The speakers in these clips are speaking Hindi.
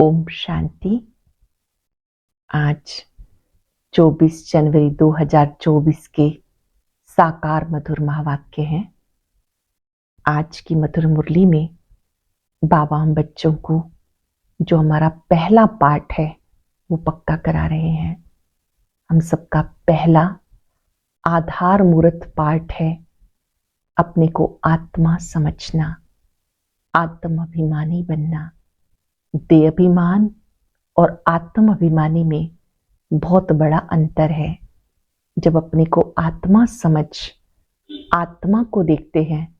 ओम शांति। आज 24 जनवरी 2024 के साकार मधुर महावाक्य हैं। आज की मधुर मुरली में बाबा हम बच्चों को जो हमारा पहला पाठ है वो पक्का करा रहे हैं। हम सबका पहला आधार मूर्त पाठ है अपने को आत्मा समझना, आत्म अभिमानी बनना। देह अभिमान और आत्म अभिमानी में बहुत बड़ा अंतर है। जब अपने को आत्मा समझ आत्मा को देखते हैं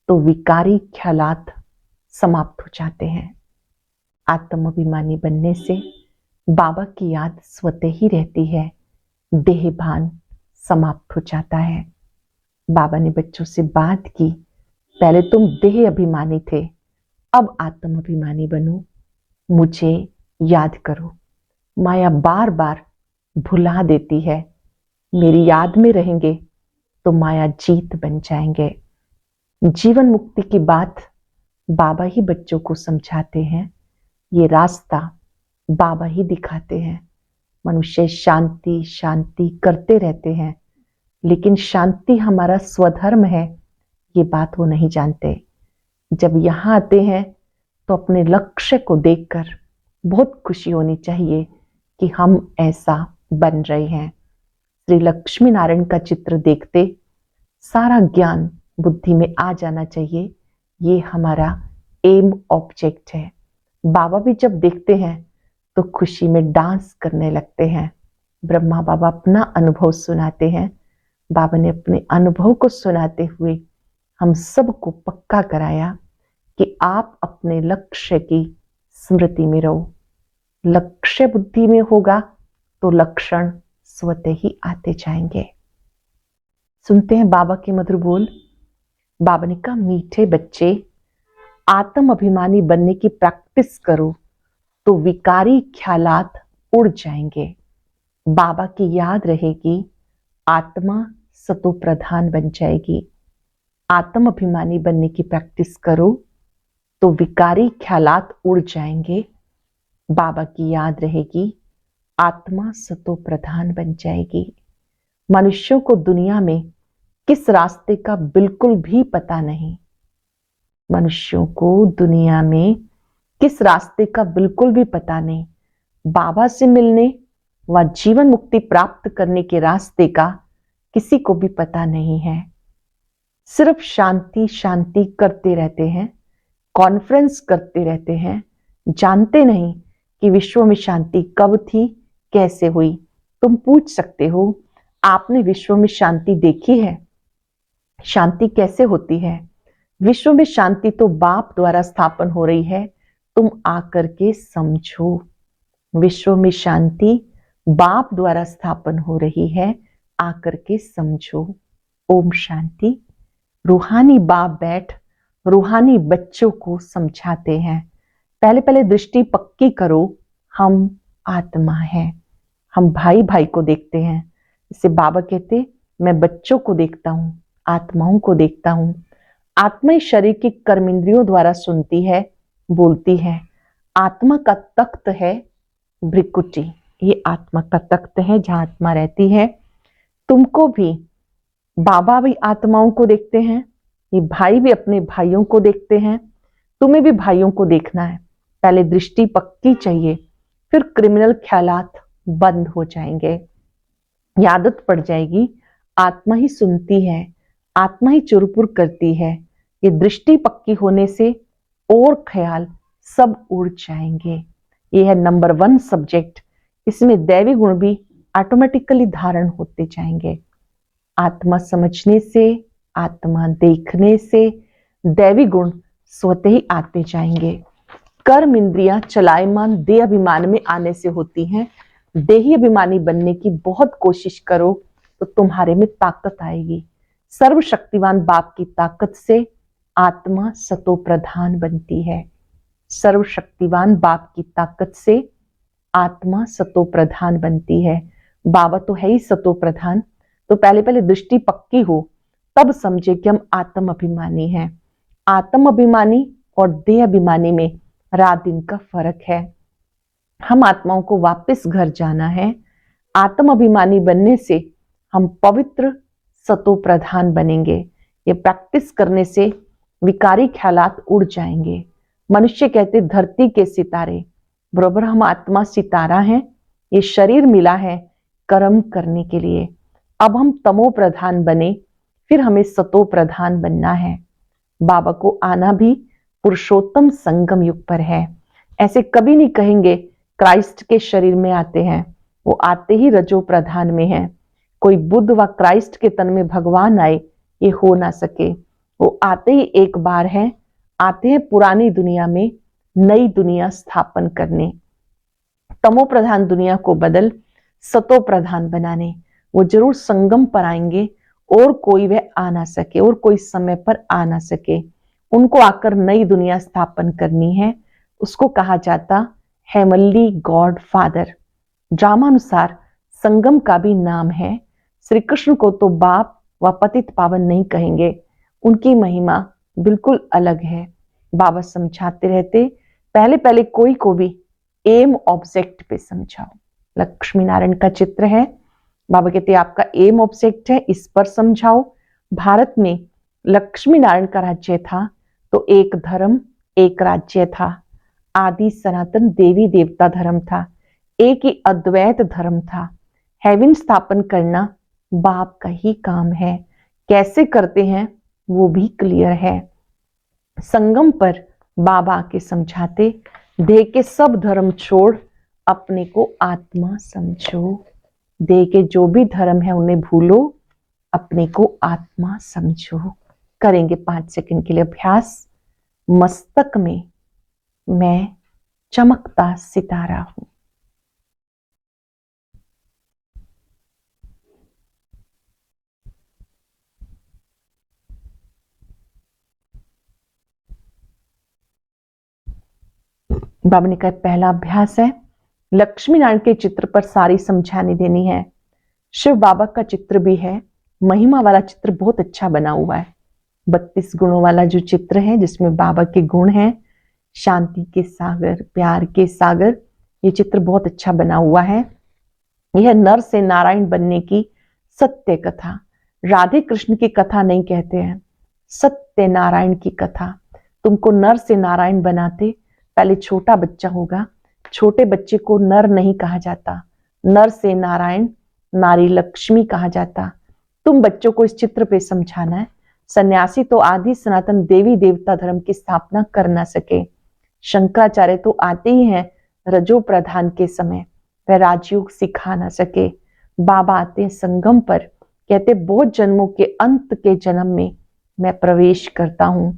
तो विकारी ख्यालात समाप्त हो जाते हैं। आत्म अभिमानी बनने से बाबा की याद स्वतः ही रहती है, देह भान समाप्त हो जाता है। बाबा ने बच्चों से बात की, पहले तुम देह अभिमानी थे, अब आत्म अभिमानी बनो, मुझे याद करो। माया बार बार भुला देती है, मेरी याद में रहेंगे तो माया जीत बन जाएंगे। जीवन मुक्ति की बात बाबा ही बच्चों को समझाते हैं, ये रास्ता बाबा ही दिखाते हैं। मनुष्य शांति शांति करते रहते हैं, लेकिन शांति हमारा स्वधर्म है ये बात वो नहीं जानते। जब यहाँ आते हैं तो अपने लक्ष्य को देखकर बहुत खुशी होनी चाहिए कि हम ऐसा बन रहे हैं। श्री लक्ष्मी नारायण का चित्र देखते सारा ज्ञान बुद्धि में आ जाना चाहिए, ये हमारा एम ऑब्जेक्ट है। बाबा भी जब देखते हैं तो खुशी में डांस करने लगते हैं। ब्रह्मा बाबा अपना अनुभव सुनाते हैं। बाबा ने अपने अनुभव को सुनाते हुए हम सबको पक्का कराया कि आप अपने लक्ष्य की स्मृति में रहो। लक्ष्य बुद्धि में होगा तो लक्षण स्वतः ही आते जाएंगे। सुनते हैं बाबा के मधुर बोल। बाबा ने कहा, मीठे बच्चे, आत्म अभिमानी बनने की प्रैक्टिस करो तो विकारी ख्यालात उड़ जाएंगे। बाबा की याद रहेगी, आत्मा सतो प्रधान बन जाएगी। आत्म अभिमानी बनने की प्रैक्टिस करो तो विकारी ख्यालात उड़ जाएंगे। बाबा की याद रहेगी, आत्मा सतो प्रधान बन जाएगी। मनुष्यों को दुनिया में किस रास्ते का बिल्कुल भी पता नहीं। मनुष्यों को दुनिया में किस रास्ते का बिल्कुल भी पता नहीं। बाबा से मिलने व जीवन मुक्ति प्राप्त करने के रास्ते का किसी को भी पता नहीं है। सिर्फ शांति शांति करते रहते हैं, कॉन्फ्रेंस करते रहते हैं, जानते नहीं कि विश्व में शांति कब थी, कैसे हुई। तुम पूछ सकते हो, आपने विश्व में शांति देखी है? शांति कैसे होती है? विश्व में शांति तो बाप द्वारा स्थापन हो रही है, तुम आकर के समझो। विश्व में शांति बाप द्वारा स्थापन हो रही है, आकर के समझो। ओम शांति। रूहानी बाप बैठ रूहानी बच्चों को समझाते हैं। पहले पहले दृष्टि पक्की करो, हम आत्मा हैं। हम भाई भाई को देखते हैं। इसे बाबा कहते, मैं बच्चों को देखता हूं, आत्माओं को देखता हूं। आत्मा इस शरीर की कर्म इंद्रियों द्वारा सुनती है, बोलती है। आत्मा का तख्त है भृकुटी, ये आत्मा का तख्त है जहां आत्मा रहती है। तुमको भी बाबा भी आत्माओं को देखते हैं, ये भाई भी अपने भाइयों को देखते हैं। तुम्हें भी भाइयों को देखना है। पहले दृष्टि पक्की चाहिए, फिर क्रिमिनल ख्यालात बंद हो जाएंगे। ये आदत पड़ जाएगी, आत्मा ही सुनती है, आत्मा ही चुरपुर करती है। ये दृष्टि पक्की होने से और ख्याल सब उड़ जाएंगे। ये है नंबर 1 सब्जेक्ट। इसमें दैवी गुण भी ऑटोमेटिकली धारण होते जाएंगे। आत्मा समझने से, आत्मा देखने से दैवी गुण स्वतः ही आते जाएंगे। कर्म इंद्रियां चलायमान देह अभिमान में आने से होती हैं। देही अभिमानी बनने की बहुत कोशिश करो तो तुम्हारे में ताकत आएगी। सर्वशक्तिवान बाप की ताकत से आत्मा सतो प्रधान बनती है। सर्वशक्तिवान बाप की ताकत से आत्मा सतो प्रधान बनती है। बाबा तो है ही सतो प्रधान, तो पहले पहले दृष्टि पक्की हो, तब समझे कि हम आत्म अभिमानी हैं। आत्म अभिमानी और देह अभिमानी में रात दिन का फर्क है। हम आत्माओं को वापस घर जाना है। आत्म अभिमानी बनने से हम पवित्र सतो प्रधान बनेंगे। ये प्रैक्टिस करने से विकारी ख्यालात उड़ जाएंगे। मनुष्य कहते धरती के सितारे, बराबर हम आत्मा सितारा हैं। ये शरीर मिला है कर्म करने के लिए। अब हम तमो प्रधान बने, फिर हमें सतो प्रधान बनना है। बाबा को आना भी पुरुषोत्तम संगम युग पर है। ऐसे कभी नहीं कहेंगे क्राइस्ट के शरीर में आते हैं, वो आते ही रजो प्रधान में है। कोई बुद्ध व क्राइस्ट के तन में भगवान आए, ये हो ना सके। वो आते ही एक बार है, आते हैं पुरानी दुनिया में नई दुनिया स्थापन करने, तमो प्रधान दुनिया को बदल सतो प्रधान बनाने। वो जरूर संगम पर आएंगे और कोई वह आ ना सके और कोई समय पर आ ना सके। उनको आकर नई दुनिया स्थापन करनी है। उसको कहा जाता हेवनली गॉड फादर। ड्रामानुसार संगम का भी नाम है। श्री कृष्ण को तो बाप व पतित पावन नहीं कहेंगे, उनकी महिमा बिल्कुल अलग है। बाबा समझाते रहते, पहले पहले कोई को भी एम ऑब्जेक्ट पे समझाओ। लक्ष्मी नारायण का चित्र है, बाबा कहते आपका एम ऑब्जेक्ट है, इस पर समझाओ। भारत में लक्ष्मी नारायण का राज्य था तो एक धर्म एक राज्य था। आदि सनातन देवी देवता धर्म था, एक ही अद्वैत धर्म था। हेवन स्थापन करना बाप का ही काम है। कैसे करते हैं वो भी क्लियर है। संगम पर बाबा के समझाते, देह के सब धर्म छोड़ अपने को आत्मा समझो। देह के जो भी धर्म है उन्हें भूलो, अपने को आत्मा समझो। करेंगे 5 सेकंड के लिए अभ्यास। मस्तक में मैं चमकता सितारा हूं। बाबा ने कहा पहला अभ्यास है, लक्ष्मी नारायण के चित्र पर सारी समझानी देनी है। शिव बाबा का चित्र भी है, महिमा वाला चित्र बहुत अच्छा बना हुआ है। 32 गुणों वाला जो चित्र है जिसमें बाबा के गुण हैं, शांति के सागर, प्यार के सागर, ये चित्र बहुत अच्छा बना हुआ है। यह नर से नारायण बनने की सत्य कथा, राधे कृष्ण की कथा नहीं कहते हैं, सत्य नारायण की कथा। तुमको नर से नारायण बनाते पहले छोटा बच्चा होगा, छोटे बच्चे को नर नहीं कहा जाता, नर से नारायण नारी लक्ष्मी कहा जाता। तुम बच्चों को इस चित्र पे समझाना है। सन्यासी तो आदि सनातन देवी देवता धर्म की स्थापना कर ना सके। शंकराचार्य तो आते ही हैं रजो प्रधान के समय, वह राजयोग सिखा ना सके। बाबा आते हैं संगम पर, कहते बहुत जन्मों के अंत के जन्म में मैं प्रवेश करता हूं।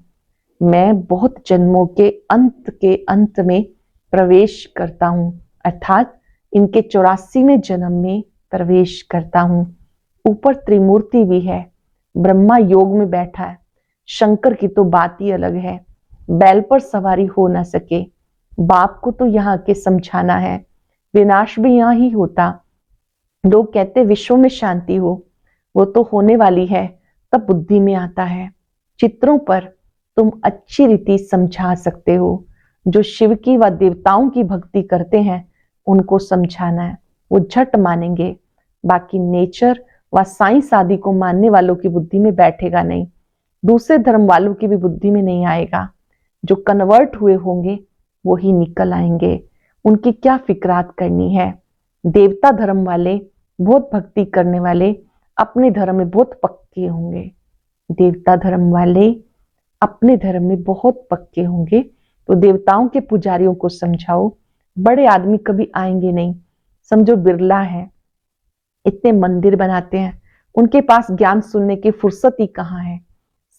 मैं बहुत जन्मों के अंत में प्रवेश करता हूं, अर्थात इनके 84वें जन्म में प्रवेश करता हूं। ऊपर त्रिमूर्ति भी है, ब्रह्मा योग में बैठा है। शंकर की तो बात ही अलग है, बैल पर सवारी हो ना सके। बाप को तो यहाँ के समझाना है, विनाश भी यहाँ ही होता। लोग कहते विश्व में शांति हो, वो तो होने वाली है, तब बुद्धि में आता है। चित्रों पर तुम अच्छी रीति समझा सकते हो। जो शिव की व देवताओं की भक्ति करते हैं उनको समझाना है, वो झट मानेंगे। बाकी नेचर व साइंस आदि को मानने वालों की बुद्धि में बैठेगा नहीं, दूसरे धर्म वालों की भी बुद्धि में नहीं आएगा। जो कन्वर्ट हुए होंगे वो ही निकल आएंगे, उनकी क्या फिक्रात करनी है। देवता धर्म वाले, बहुत भक्ति करने वाले अपने धर्म में बहुत पक्के होंगे। देवता धर्म वाले अपने धर्म में बहुत पक्के होंगे, तो देवताओं के पुजारियों को समझाओ। बड़े आदमी कभी आएंगे नहीं, समझो बिरला है, इतने मंदिर बनाते हैं, उनके पास ज्ञान सुनने की फुर्सत ही कहाँ है।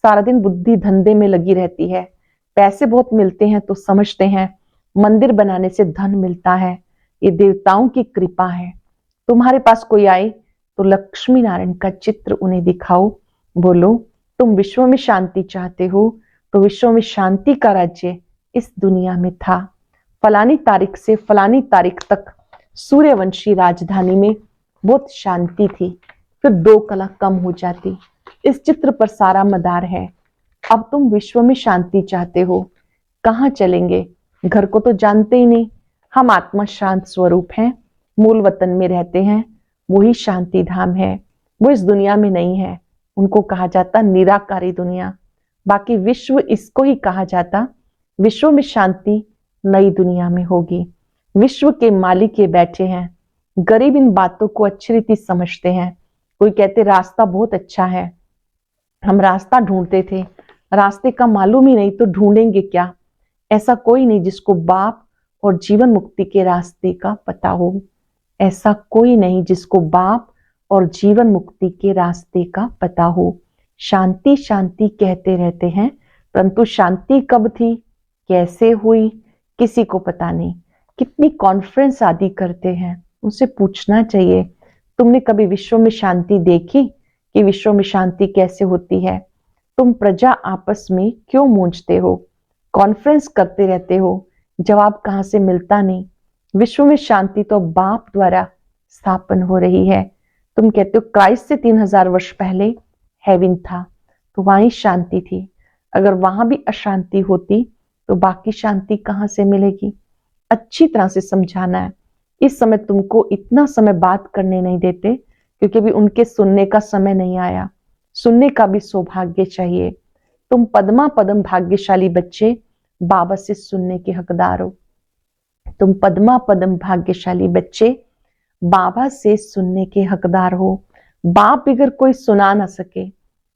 सारा दिन बुद्धि धंधे में लगी रहती है। पैसे बहुत मिलते हैं तो समझते हैं मंदिर बनाने से धन मिलता है, ये देवताओं की कृपा है। तुम्हारे पास कोई आए तो लक्ष्मी नारायण का चित्र उन्हें दिखाओ, बोलो तुम विश्व में शांति चाहते हो तो विश्व में शांति का राज्य इस दुनिया में था। फलानी तारीख से फलानी तारीख तक सूर्यवंशी राजधानी में बहुत शांति थी, फिर 2 कला कम हो जाती। इस चित्र पर सारा मदार है। अब तुम विश्व में शांति चाहते हो, कहाँ चलेंगे? घर को तो जानते ही नहीं, हम आत्मा शांत स्वरूप हैं, मूल वतन में रहते हैं, वही शांति धाम है। वो इस दुनिया में नहीं है, उनको कहा जाता निराकारी दुनिया। बाकी विश्व इसको ही कहा जाता विश्व में शांति नई दुनिया में होगी। विश्व के मालिक ये बैठे हैं, गरीब इन बातों को अच्छी रीति समझते हैं। कोई कहते रास्ता बहुत अच्छा है, हम रास्ता ढूंढते थे, रास्ते का मालूम ही नहीं तो ढूंढेंगे क्या। ऐसा कोई नहीं जिसको बाप और जीवन मुक्ति के रास्ते का पता हो। ऐसा कोई नहीं जिसको बाप और जीवन मुक्ति के रास्ते का पता हो। शांति शांति कहते रहते हैं, परंतु शांति कब थी, कैसे हुई, किसी को पता नहीं। कितनी कॉन्फ्रेंस आदि करते हैं, उनसे पूछना चाहिए तुमने कभी विश्व में शांति देखी कि विश्व में शांति कैसे होती है। तुम प्रजा आपस में क्यों मूंझते हो, कॉन्फ्रेंस करते रहते हो, जवाब कहां से मिलता नहीं। विश्व में शांति तो बाप द्वारा स्थापन हो रही है। तुम कहते हो क्राइस्ट से 3000 वर्ष पहले हेवन था, तो वहीं शांति थी। अगर वहां भी अशांति होती तो बाकी शांति कहां से मिलेगी। अच्छी तरह से समझाना है। इस समय तुमको इतना समय बात करने नहीं देते, क्योंकि अभी उनके सुनने का समय नहीं आया। सुनने का भी सौभाग्य चाहिए। तुम पद्मा पद्म भाग्यशाली बच्चे बाबा से सुनने के हकदार हो। तुम पद्मा पद्म भाग्यशाली बच्चे बाबा से सुनने के हकदार हो। बाप अगर कोई सुना ना सके,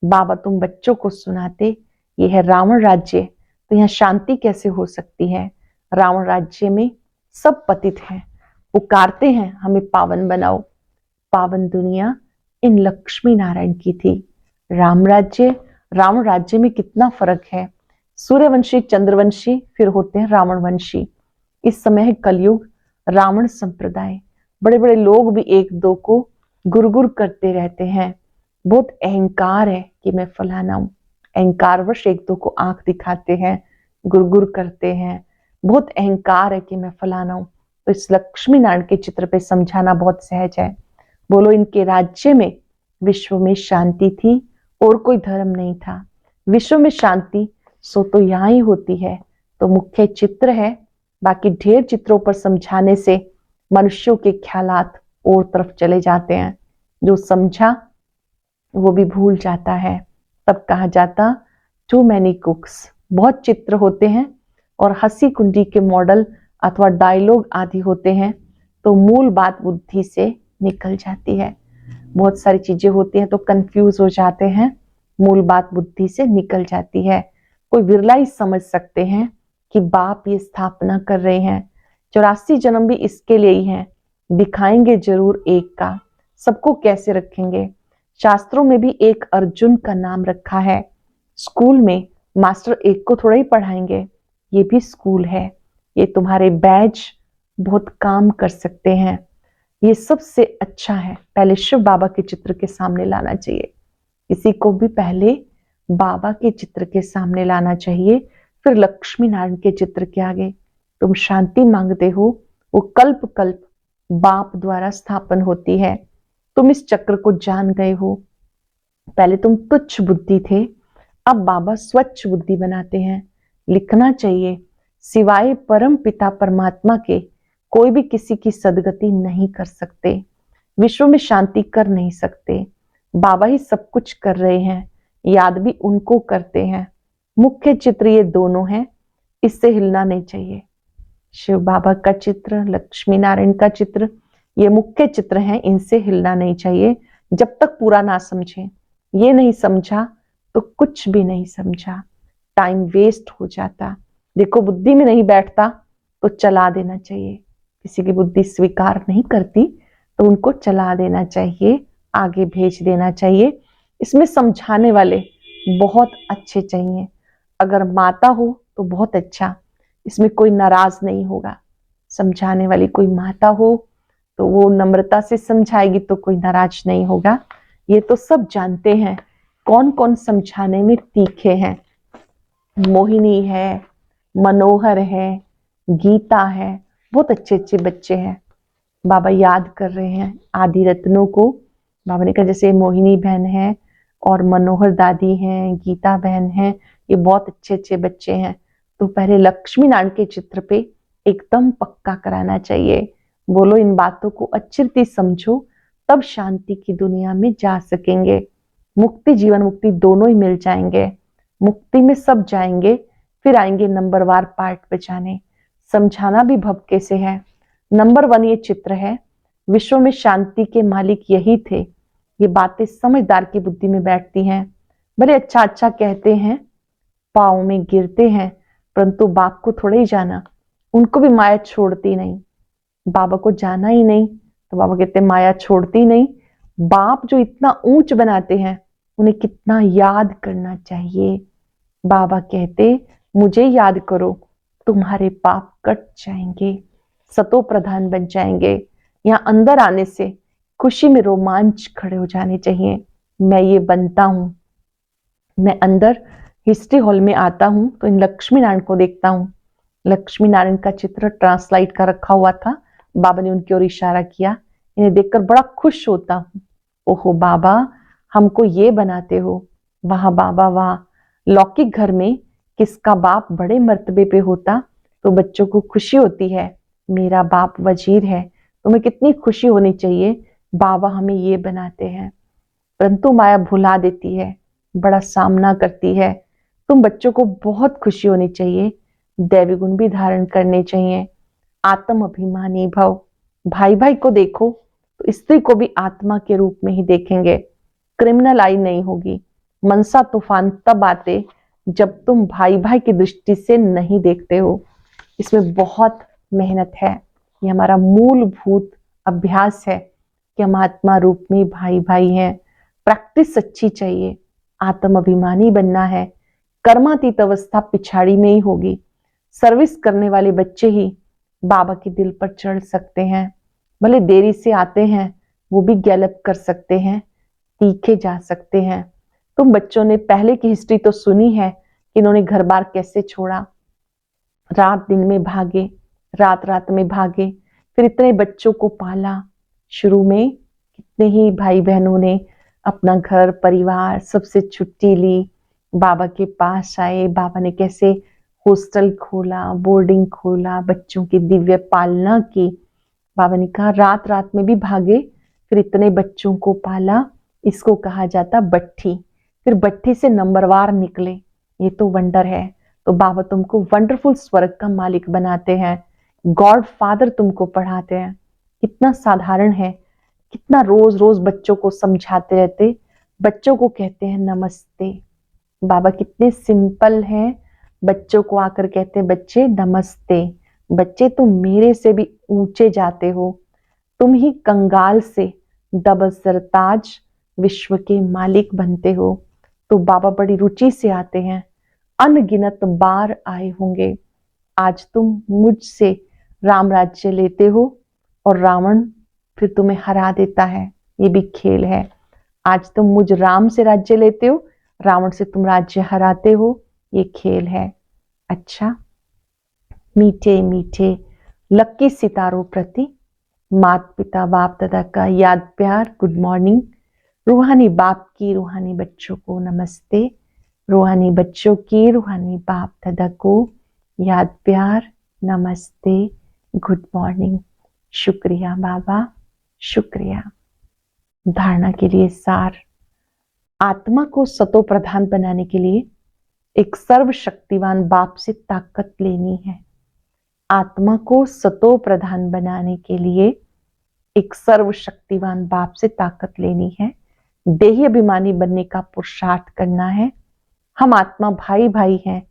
बाबा तुम बच्चों को सुनाते। ये है रावण राज्य, तो यहाँ शांति कैसे हो सकती है। रावण राज्य में सब पतित हैं, पुकारते हैं हमें पावन बनाओ। पावन दुनिया इन लक्ष्मी नारायण की थी। राम राज्य रावण राज्य में कितना फर्क है। सूर्यवंशी, चंद्रवंशी, फिर होते हैं रावण वंशी। इस समय है कलयुग, रावण संप्रदाय। बड़े बड़े लोग भी एक दो को गुरगुर करते रहते हैं। बहुत अहंकार है कि मैं फलाना हूं। अहंकारवश एक दो को आंख दिखाते हैं, गुरगुर करते हैं। बहुत अहंकार है कि मैं फलाना हूं। तो इस लक्ष्मी नारायण के चित्र पे समझाना बहुत सहज है। बोलो इनके राज्य में विश्व में शांति थी और कोई धर्म नहीं था। विश्व में शांति सो तो यहाँ ही होती है, तो मुख्य चित्र है। बाकी ढेर चित्रों पर समझाने से मनुष्यों के ख्यालात और तरफ चले जाते हैं। जो समझा वो भी भूल जाता है। तब कहा जाता टू मैनी कुक्स। बहुत चित्र होते हैं और हंसी कुंडी के मॉडल अथवा डायलॉग आदि होते हैं, तो मूल बात बुद्धि से निकल जाती है। बहुत सारी चीजें होती हैं तो कंफ्यूज हो जाते हैं, मूल बात बुद्धि से निकल जाती है। कोई विरला ही समझ सकते हैं कि बाप ये स्थापना कर रहे हैं। 84 जन्म भी इसके लिए ही हैं। दिखाएंगे जरूर एक का, सबको कैसे रखेंगे। शास्त्रों में भी एक अर्जुन का नाम रखा है। स्कूल में मास्टर एक को थोड़ा ही पढ़ाएंगे, ये भी स्कूल है। ये तुम्हारे बैज बहुत काम कर सकते हैं। ये सबसे अच्छा है, पहले शिव बाबा के चित्र के सामने लाना चाहिए। किसी को भी पहले बाबा के चित्र के सामने लाना चाहिए, फिर लक्ष्मी नारायण के चित्र के आगे। तुम शांति मांगते हो, वो कल्प कल्प बाप द्वारा स्थापन होती है। तुम इस चक्र को जान गए हो। पहले तुम तुच्छ बुद्धि थे, अब बाबा स्वच्छ बुद्धि बनाते हैं। लिखना चाहिए, सिवाय परम पिता परमात्मा के कोई भी किसी की सदगति नहीं कर सकते, विश्व में शांति कर नहीं सकते। बाबा ही सब कुछ कर रहे हैं, याद भी उनको करते हैं। मुख्य चित्र ये दोनों हैं, इससे हिलना नहीं चाहिए। शिव बाबा का चित्र, लक्ष्मी नारायण का चित्र, ये मुख्य चित्र हैं, इनसे हिलना नहीं चाहिए जब तक पूरा ना समझे। ये नहीं समझा तो कुछ भी नहीं समझा, टाइम वेस्ट हो जाता। देखो बुद्धि में नहीं बैठता तो चला देना चाहिए। किसी की बुद्धि स्वीकार नहीं करती तो उनको चला देना चाहिए, आगे भेज देना चाहिए। इसमें समझाने वाले बहुत अच्छे चाहिए। अगर माता हो तो बहुत अच्छा, इसमें कोई नाराज नहीं होगा। समझाने वाली कोई माता हो तो वो नम्रता से समझाएगी तो कोई नाराज नहीं होगा। ये तो सब जानते हैं कौन कौन समझाने में तीखे हैं। मोहिनी है, मनोहर है, गीता है, बहुत अच्छे अच्छे बच्चे हैं। बाबा याद कर रहे हैं आदि रत्नों को। बाबा ने कहा जैसे मोहिनी बहन है और मनोहर दादी हैं, गीता बहन है, ये बहुत अच्छे अच्छे बच्चे हैं। तो पहले लक्ष्मी नारायण के चित्र पे एकदम पक्का कराना चाहिए। बोलो इन बातों को अच्छी रीति समझो, तब शांति की दुनिया में जा सकेंगे। मुक्ति जीवन मुक्ति दोनों ही मिल जाएंगे। मुक्ति में सब जाएंगे, फिर आएंगे नंबरवार पार्ट पे जाने। समझाना भी भपके से है। नंबर 1 ये चित्र है। विश्व में शांति के मालिक यही थे। ये बातें समझदार की बुद्धि में बैठती हैं। भले अच्छा अच्छा कहते हैं, पाँव में गिरते हैं, परंतु बाप को थोड़ा ही जाना। उनको भी माया छोड़ती नहीं। बाबा को जाना ही नहीं तो बाबा कहते माया छोड़ती नहीं। बाप जो इतना ऊंच बनाते हैं, उन्हें कितना याद करना चाहिए। बाबा कहते मुझे याद करो, तुम्हारे पाप कट जाएंगे, सतो प्रधान बन जाएंगे। यहाँ अंदर आने से खुशी में रोमांच खड़े हो जाने चाहिए। मैं ये बनता हूं। मैं अंदर हिस्ट्री हॉल में आता हूं तो इन लक्ष्मी नारायण को देखता हूं। लक्ष्मी नारायण का चित्र ट्रांसलाइट का रखा हुआ था। बाबा ने उनकी ओर इशारा किया। इन्हें देखकर बड़ा खुश होता हूं। ओहो बाबा, हमको ये बनाते हो। वाह बाबा वाह। लौकिक घर में किसका बाप बड़े मर्तबे पे होता तो बच्चों को खुशी होती है। मेरा बाप वजीर है, तुम्हें कितनी खुशी होनी चाहिए। बाबा हमें ये बनाते हैं। परंतु माया भुला देती है, बड़ा सामना करती है। तुम बच्चों को बहुत खुशी होनी चाहिए। दैवी गुण भी धारण करने चाहिए। आत्म अभिमानी भव। भाई भाई को देखो तो स्त्री को भी आत्मा के रूप में ही देखेंगे। क्रिमिनल आई नहीं होगी। मनसा तूफान तब आते जब तुम भाई भाई की दृष्टि से नहीं देखते हो। इसमें बहुत मेहनत है। ये हमारा मूलभूत अभ्यास है कि हम आत्मा रूप में भाई भाई हैं। प्रैक्टिस अच्छी चाहिए। आत्म अभिमानी बनना है। कर्मातीत अवस्था पिछाड़ी में ही होगी। सर्विस करने वाले बच्चे ही बाबा के दिल पर चढ़ सकते हैं। भले देरी से आते हैं, वो भी गैलप कर सकते हैं, तीखे जा सकते हैं। तुम बच्चों ने पहले की हिस्ट्री तो सुनी है कि इन्होंने घर बार कैसे छोड़ा। रात दिन में भागे, रात रात में भागे, फिर इतने बच्चों को पाला। शुरू में कितने ही भाई बहनों ने अपना घर परिवार सबसे छुट्टी ली, बाबा के पास आए। बाबा ने कैसे हॉस्टल खोला, बोर्डिंग खोला, बच्चों की दिव्य पालना की। बाबा ने कहा रात रात में भी भागे, फिर इतने बच्चों को पाला। इसको कहा जाता बट्ठी। फिर बट्ठी से नंबरवार निकले। ये तो वंडर है। तो बाबा तुमको वंडरफुल स्वर्ग का मालिक बनाते हैं। गॉड फादर तुमको पढ़ाते हैं। कितना साधारण है, कितना रोज रोज बच्चों को समझाते रहते। बच्चों को कहते हैं नमस्ते। बाबा कितने सिंपल हैं। बच्चों को आकर कहते हैं बच्चे नमस्ते। बच्चे तुम मेरे से भी ऊंचे जाते हो। तुम ही कंगाल से डबल सरताज विश्व के मालिक बनते हो। तो बाबा बड़ी रुचि से आते हैं। अनगिनत बार आए होंगे। आज तुम मुझसे राम राज्य लेते हो और रावण फिर तुम्हें हरा देता है। ये भी खेल है। आज तुम मुझ राम से राज्य लेते हो, रावण से तुम राज्य हराते हो। ये खेल है। अच्छा, मीठे मीठे लकी सितारों प्रति माता पिता बाप दादा का याद प्यार गुड मॉर्निंग। रूहानी बाप की रूहानी बच्चों को नमस्ते। रूहानी बच्चों की रूहानी बाप दादा को याद प्यार नमस्ते गुड मॉर्निंग। शुक्रिया बाबा, शुक्रिया। धारणा के लिए सार। आत्मा को सतो प्रधान बनाने के लिए एक सर्वशक्तिवान बाप से ताकत लेनी है। आत्मा को सतो प्रधान बनाने के लिए एक सर्वशक्तिवान बाप से ताकत लेनी है। देही अभिमानी बनने का पुरुषार्थ करना है। हम आत्मा भाई भाई हैं,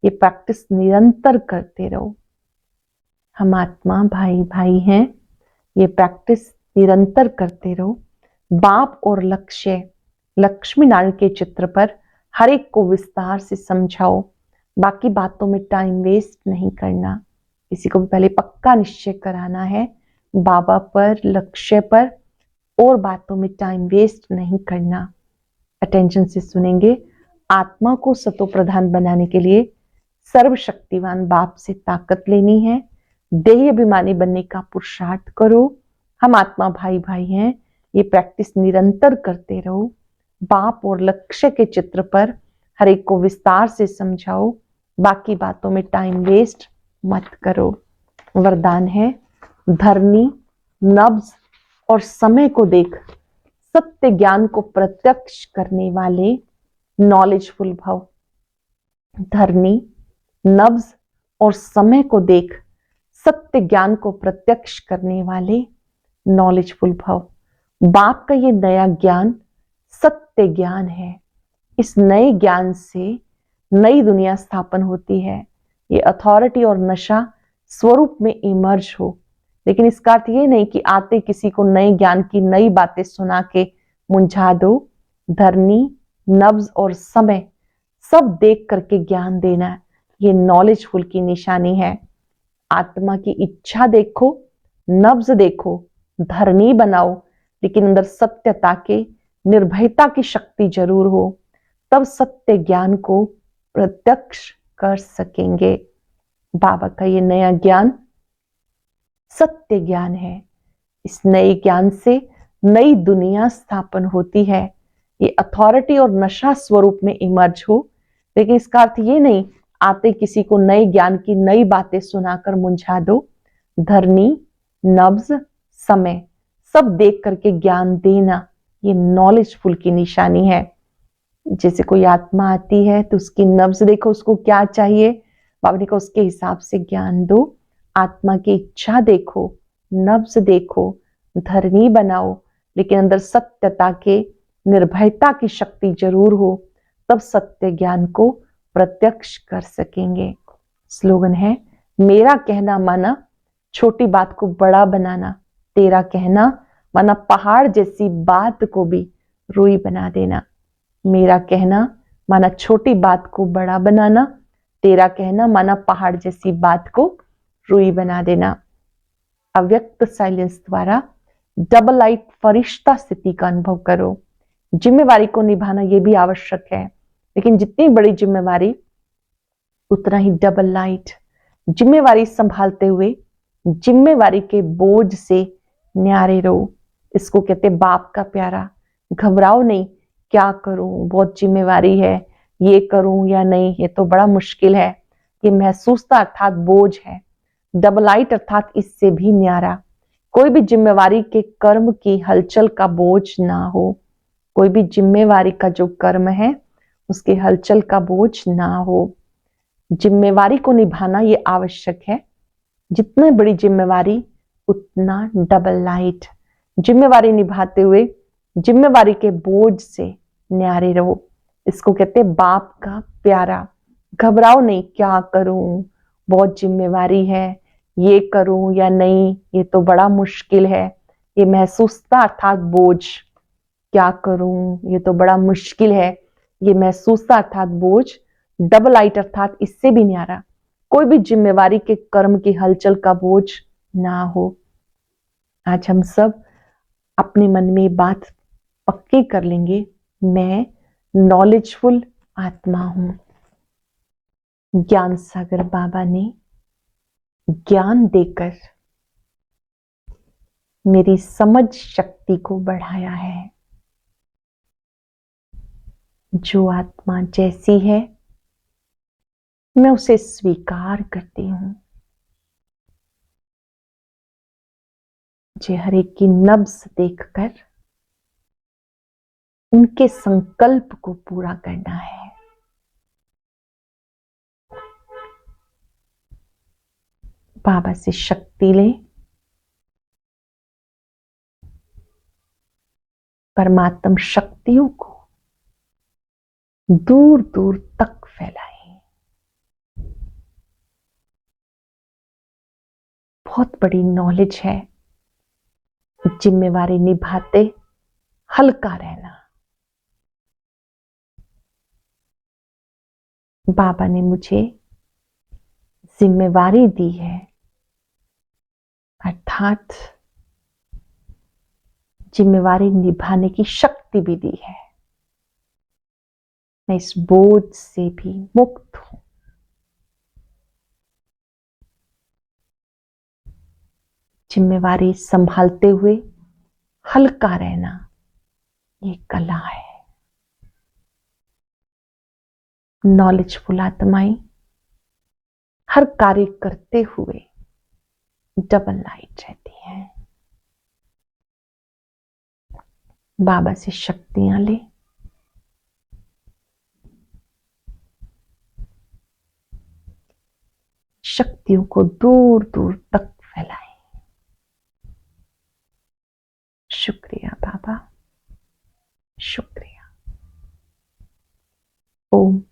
ये प्रैक्टिस निरंतर करते रहो। हम आत्मा भाई भाई हैं, ये प्रैक्टिस निरंतर करते रहो। बाप और लक्ष्य लक्ष्मी नारायण के चित्र पर हर एक को विस्तार से समझाओ। बाकी बातों में टाइम वेस्ट नहीं करना। किसी को भी पहले पक्का निश्चय कराना है बाबा पर, लक्ष्य पर, और बातों में टाइम वेस्ट नहीं करना। अटेंशन से सुनेंगे। आत्मा को सतो प्रधान बनाने के लिए सर्वशक्तिवान बाप से ताकत लेनी है। देही अभिमानी बनने का पुरुषार्थ करो। हम आत्मा भाई भाई हैं, ये प्रैक्टिस निरंतर करते रहो। बाप और लक्ष्य के चित्र पर हर एक को विस्तार से समझाओ। बाकी बातों में टाइम वेस्ट मत करो। वरदान है धरनी, नब्ज और समय को देख सत्य ज्ञान को प्रत्यक्ष करने वाले नॉलेजफुल भव। धरनी, नब्ज और समय को देख सत्य ज्ञान को प्रत्यक्ष करने वाले नॉलेजफुल भव। बाप का ये नया ज्ञान सत्य ज्ञान है। इस नए ज्ञान से नई दुनिया स्थापन होती है। ये अथॉरिटी और नशा स्वरूप में इमर्ज हो, लेकिन इसका अर्थ ये नहीं कि आते किसी को नए ज्ञान की नई बातें सुना के मुंझा दो। धरनी, नब्ज और समय सब देख करके ज्ञान देना, ये नॉलेजफुल की निशानी है। आत्मा की इच्छा देखो, नब्ज देखो, धरनी बनाओ, लेकिन अंदर सत्यता के, निर्भयता की शक्ति जरूर हो, तब सत्य ज्ञान को प्रत्यक्ष कर सकेंगे। बाबा का ये नया ज्ञान सत्य ज्ञान है। इस नए ज्ञान से नई दुनिया स्थापन होती है। ये अथॉरिटी और नशा स्वरूप में इमर्ज हो, लेकिन इसका अर्थ ये नहीं आते किसी को नए ज्ञान की नई बातें सुनाकर मुंझा दो। धरनी, नब्ज, समय सब देख करके ज्ञान देना, ये नॉलेजफुल की निशानी है। जैसे कोई आत्मा आती है तो उसकी नब्ज देखो, उसको क्या चाहिए, बाबा ने कहा उसके हिसाब से ज्ञान दो। आत्मा की इच्छा देखो, नब्ज देखो, धरनी बनाओ, लेकिन अंदर सत्यता के, निर्भयता की शक्ति जरूर हो, तब सत्य ज्ञान को प्रत्यक्ष कर सकेंगे। स्लोगन है मेरा कहना माना छोटी बात को बड़ा बनाना, तेरा कहना माना पहाड़ जैसी बात को भी रुई बना देना। मेरा कहना माना छोटी बात को बड़ा बनाना, तेरा कहना माना पहाड़ जैसी बात को रुई बना देना। अव्यक्त साइलेंस द्वारा डबल लाइट फरिश्ता स्थिति का अनुभव करो। जिम्मेवारी को निभाना यह भी आवश्यक है, लेकिन जितनी बड़ी जिम्मेवारी उतना ही डबल लाइट। जिम्मेवारी संभालते हुए जिम्मेवारी के बोझ से न्यारे रहो। इसको कहते बाप का प्यारा। घबराओ नहीं, क्या करूं, बहुत जिम्मेवारी है, ये करूं या नहीं, ये तो बड़ा मुश्किल है। ये महसूसता अर्थात बोझ है। डबल लाइट अर्थात इससे भी न्यारा। कोई भी जिम्मेवारी के कर्म की हलचल का बोझ ना हो। कोई भी जिम्मेवारी का जो कर्म है उसके हलचल का बोझ ना हो। जिम्मेवारी को निभाना ये आवश्यक है। जितनी बड़ी जिम्मेवारी उतना डबल लाइट। जिम्मेवारी निभाते हुए जिम्मेवारी के बोझ से न्यारे रहो। इसको कहते बाप का प्यारा। घबराओ नहीं, क्या करूं, बहुत जिम्मेवारी है, ये करूं या नहीं, ये तो बड़ा मुश्किल है। ये महसूसता अर्थात बोझ। क्या करूं, ये तो बड़ा मुश्किल है, ये महसूसता अर्थात बोझ। डबल लाइट अर्थात इससे भी न्यारा। कोई भी जिम्मेवारी के कर्म की हलचल का बोझ ना हो। आज हम सब अपने मन में बात पक्की कर लेंगे, मैं नॉलेजफुल आत्मा हूं। ज्ञान सागर बाबा ने ज्ञान देकर मेरी समझ शक्ति को बढ़ाया है। जो आत्मा जैसी है मैं उसे स्वीकार करती हूं। मुझे हर एक की नब्ज देखकर उनके संकल्प को पूरा करना है। बाबा से शक्ति ले, परमात्म शक्तियों को दूर दूर तक फैलाएं। बहुत बड़ी नॉलेज है जिम्मेवारी निभाते हल्का रहना। बाबा ने मुझे जिम्मेवारी दी है, अर्थात जिम्मेवारी निभाने की शक्ति भी दी है। मैं इस बोझ से भी मुक्त हूं। जिम्मेवारी संभालते हुए हल्का रहना ये कला है। नॉलेजफुल आत्माएं हर कार्य करते हुए डबल लाइट रहती है। बाबा से शक्तियां ले, शक्तियों को दूर दूर तक फैलाएं। शुक्रिया बाबा, शुक्रिया। ओम